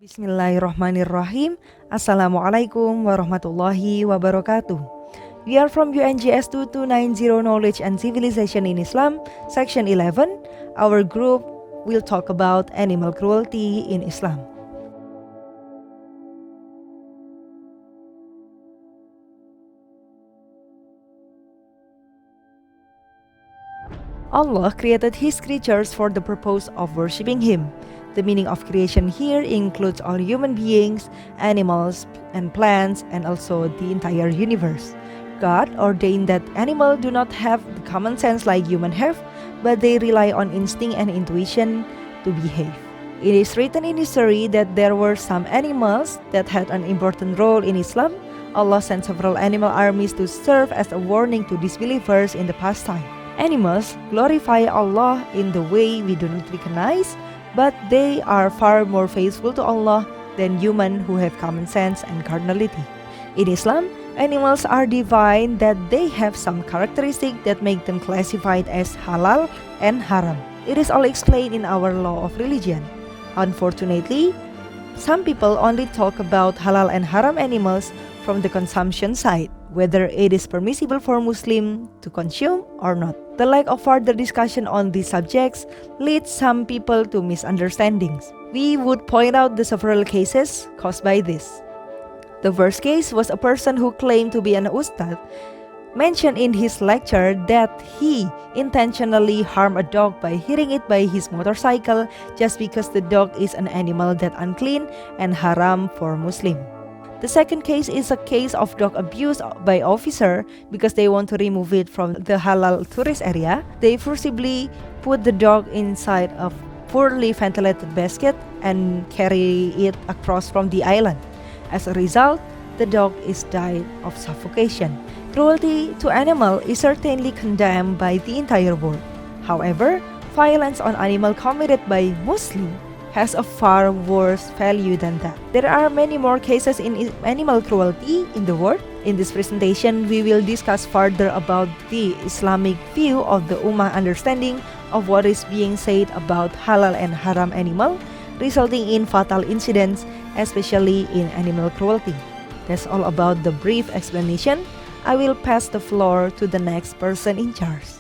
Bismillahirrahmanirrahim. Assalamualaikum warahmatullahi wabarakatuh. We are from UNGS 2290 Knowledge and Civilization in Islam, Section 11. Our group will talk about animal cruelty in Islam. Allah created His creatures for the purpose of worshipping Him. The meaning of creation here includes all human beings, animals, and plants, and also the entire universe. God ordained that animals do not have the common sense like humans have, but they rely on instinct and intuition to behave. It is written in history that there were some animals that had an important role in Islam. Allah sent several animal armies to serve as a warning to disbelievers in the past time. Animals glorify Allah in the way we do not recognize, but they are far more faithful to Allah than humans who have common sense and carnality. In Islam, animals are divine that they have some characteristics that make them classified as halal and haram. It is all explained in our law of religion. Unfortunately, some people only talk about halal and haram animals from the consumption side, whether it is permissible for Muslim to consume or not. The lack of further discussion on these subjects leads some people to misunderstandings. We would point out the several cases caused by this. The first case was a person who claimed to be an ustad, mentioned in his lecture that he intentionally harmed a dog by hitting it by his motorcycle just because the dog is an animal that unclean and haram for Muslim. The second case is a case of dog abuse by officer because they want to remove it from the halal tourist area. They forcibly put the dog inside a poorly ventilated basket and carry it across from the island. As a result, the dog is died of suffocation. Cruelty to animal is certainly condemned by the entire world. However, violence on animal committed by Muslims has a far worse value than that. There are many more cases in animal cruelty in the world. In this presentation, we will discuss further about the Islamic view of the Ummah understanding of what is being said about halal and haram animal, resulting in fatal incidents, especially in animal cruelty. That's all about the brief explanation. I will pass the floor to the next person in charge.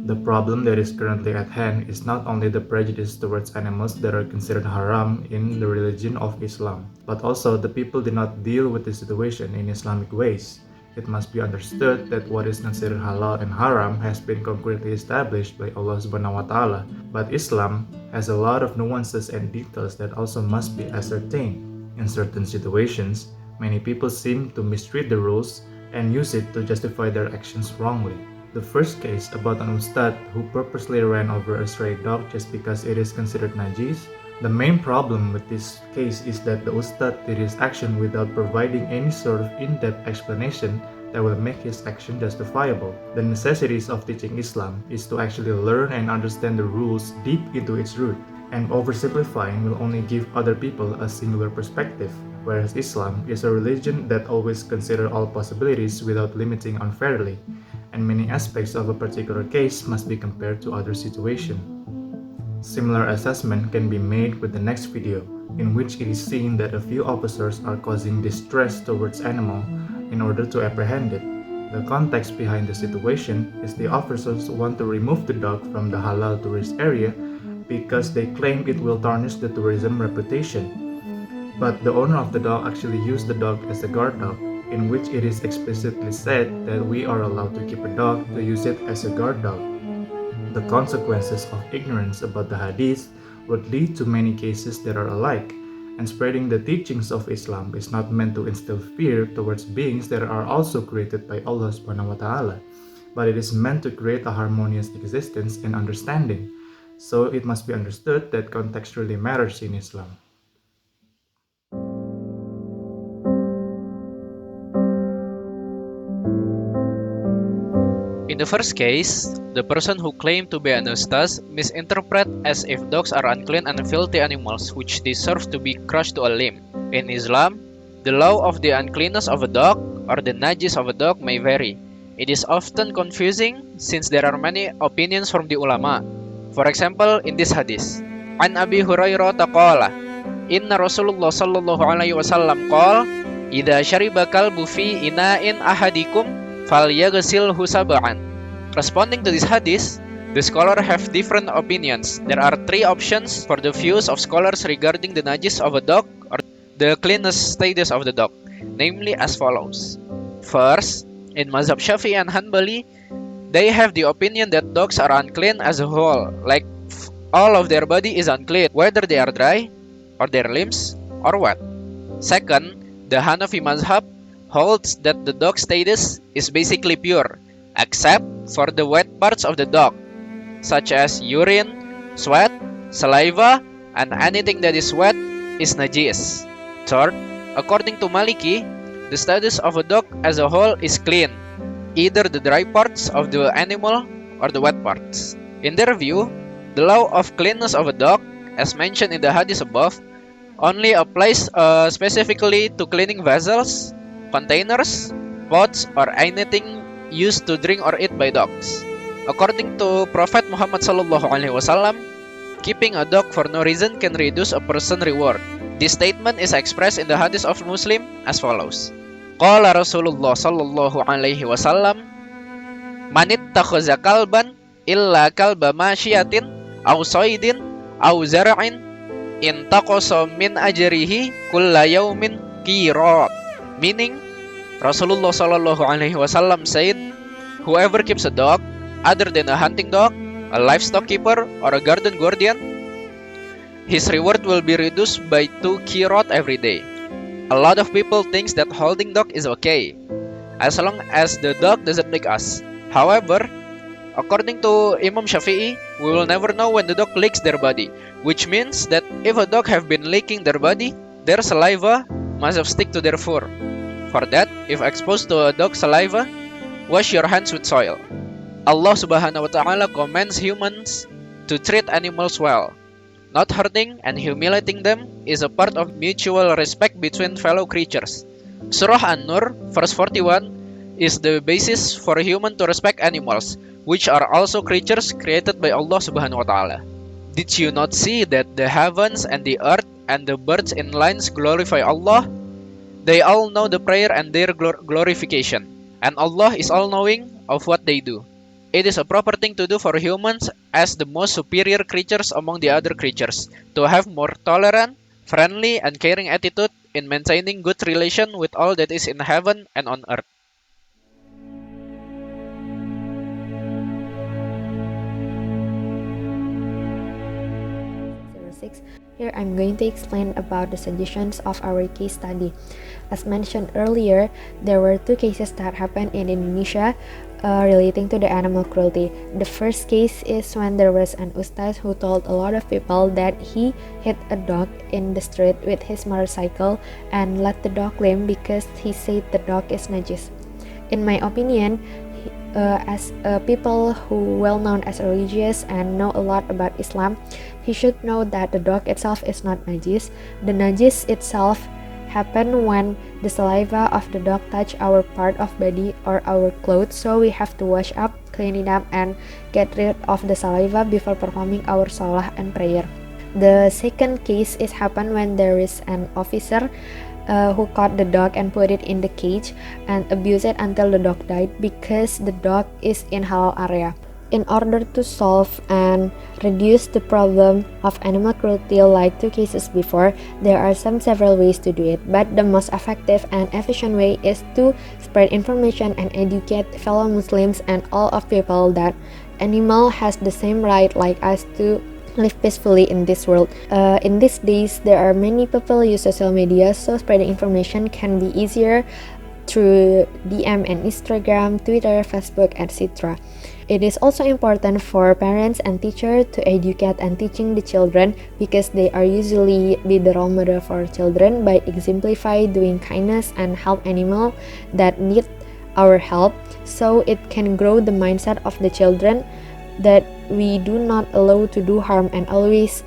The problem that is currently at hand is not only the prejudice towards animals that are considered haram in the religion of Islam, but also the people did not deal with the situation in Islamic ways. It must be understood that what is considered halal and haram has been concretely established by Allah Subhanahu wa Ta'ala, but Islam has a lot of nuances and details that also must be ascertained. In certain situations, many people seem to mistreat the rules and use it to justify their actions wrongly. The first case about an ustad who purposely ran over a stray dog just because it is considered najis. The main problem with this case is that the ustad did his action without providing any sort of in-depth explanation that will make his action justifiable. The necessities of teaching Islam is to actually learn and understand the rules deep into its root, and oversimplifying will only give other people a singular perspective, whereas Islam is a religion that always considers all possibilities without limiting unfairly, and many aspects of a particular case must be compared to other situations. Similar assessment can be made with the next video, in which it is seen that a few officers are causing distress towards animal in order to apprehend it. The context behind the situation is the officers want to remove the dog from the halal tourist area because they claim it will tarnish the tourism reputation. But the owner of the dog actually used the dog as a guard dog, in which it is explicitly said that we are allowed to keep a dog to use it as a guard dog. The consequences of ignorance about the hadith would lead to many cases that are alike, and spreading the teachings of Islam is not meant to instill fear towards beings that are also created by Allah Subhanahu wa Ta'ala, but it is meant to create a harmonious existence and understanding. So it must be understood that context really matters in Islam. In the first case, the person who claimed to be an ustaz misinterpret as if dogs are unclean and filthy animals which deserve to be crushed to a limb. In Islam, the law of the uncleanness of a dog or the najis of a dog may vary. It is often confusing since there are many opinions from the ulama. For example, in this hadith, An Abi Hurairah taqala, Inna Rasulullah sallallahu alaihi wasallam qala, Idza shariba kalbu fi ina'in ahadikum falyaghsilhu sab'an. Responding to this hadith, the scholars have different opinions. There are three options for the views of scholars regarding the najis of a dog or the cleanliness status of the dog, namely as follows. First, in Mazhab Shafi'i and Hanbali, they have the opinion that dogs are unclean as a whole, like all of their body is unclean, whether they are dry or their limbs or wet. Second, the Hanafi Mazhab holds that the dog status is basically pure, except for the wet parts of the dog, such as urine, sweat, saliva, and anything that is wet is najis. Third, according to Maliki, the status of a dog as a whole is clean, either the dry parts of the animal or the wet parts. In their view, the law of cleanness of a dog, as mentioned in the hadith above, only applies specifically to cleaning vessels, containers, pots, or anything used to drink or eat by dogs. According to Prophet Muhammad SAW, keeping a dog for no reason can reduce a person's reward. This statement is expressed in the hadith of Muslim as follows. Qala Rasulullah sallallahu alaihi wasallam, Man ittakhadha kalban illa kalba masyiatin aw saydin aw zar'in intaqasa min ajrihi kulla yawmin qirat. Meaning, Rasulullah sallallahu alaihi wasallam said, whoever keeps a dog other than a hunting dog, a livestock keeper, or a garden guardian, his reward will be reduced by 2 qirat every day. A lot of people thinks that holding dog is okay, as long as the dog doesn't lick us. However, according to Imam Shafi'i, we will never know when the dog licks their body, which means that if a dog have been licking their body, their saliva must have stick to their fur. For that, if exposed to a dog's saliva, wash your hands with soil. Allah subhanahu wa ta'ala commands humans to treat animals well. Not hurting and humiliating them is a part of mutual respect between fellow creatures. Surah An-Nur, verse 41, is the basis for a human to respect animals, which are also creatures created by Allah subhanahu wa ta'ala. Did you not see that the heavens and the earth and the birds in lines glorify Allah? They all know the prayer and their glorification, and Allah is all-knowing of what they do. It is a proper thing to do for humans as the most superior creatures among the other creatures, to have more tolerant, friendly, and caring attitude in maintaining good relation with all that is in heaven and on earth. Here I'm going to explain about the suggestions of our case study. As mentioned earlier, there were 2 cases that happened in Indonesia relating to the animal cruelty. The first case is when there was an ustaz who told a lot of people that he hit a dog in the street with his motorcycle and let the dog lame because he said the dog is najis. In my opinion, as people who well known as religious and know a lot about Islam, he should know that the dog itself is not najis. The najis itself happen when the saliva of the dog touch our part of body or our clothes, so we have to wash up, clean it up, and get rid of the saliva before performing our salah and prayer. The second case is happen when there is an officer who caught the dog and put it in the cage and abused it until the dog died because the dog is in halal area. In order to solve and reduce the problem of animal cruelty like 2 cases before, there are several ways to do it, but the most effective and efficient way is to spread information and educate fellow Muslims and all of people that animal has the same right like us to live peacefully in this world. In these days, there are many people use social media, so spreading information can be easier through DM and Instagram, Twitter, Facebook, etc. It is also important for parents and teachers to educate and teaching the children because they are usually be the role model for children by exemplify doing kindness and help animals that need our help, so it can grow the mindset of the children that we do not allow to do harm and always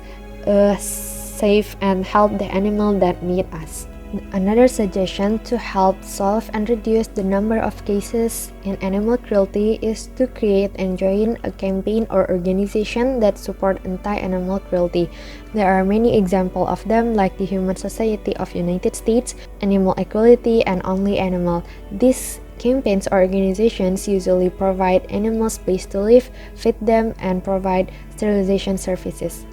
save and help the animal that need us. Another suggestion to help solve and reduce the number of cases in animal cruelty is to create and join a campaign or organization that support anti-animal cruelty. There are many examples of them, like the Human Society of United States, Animal Equality, and Only Animal. These campaigns or organizations usually provide animals place to live, feed them, and provide sterilization services.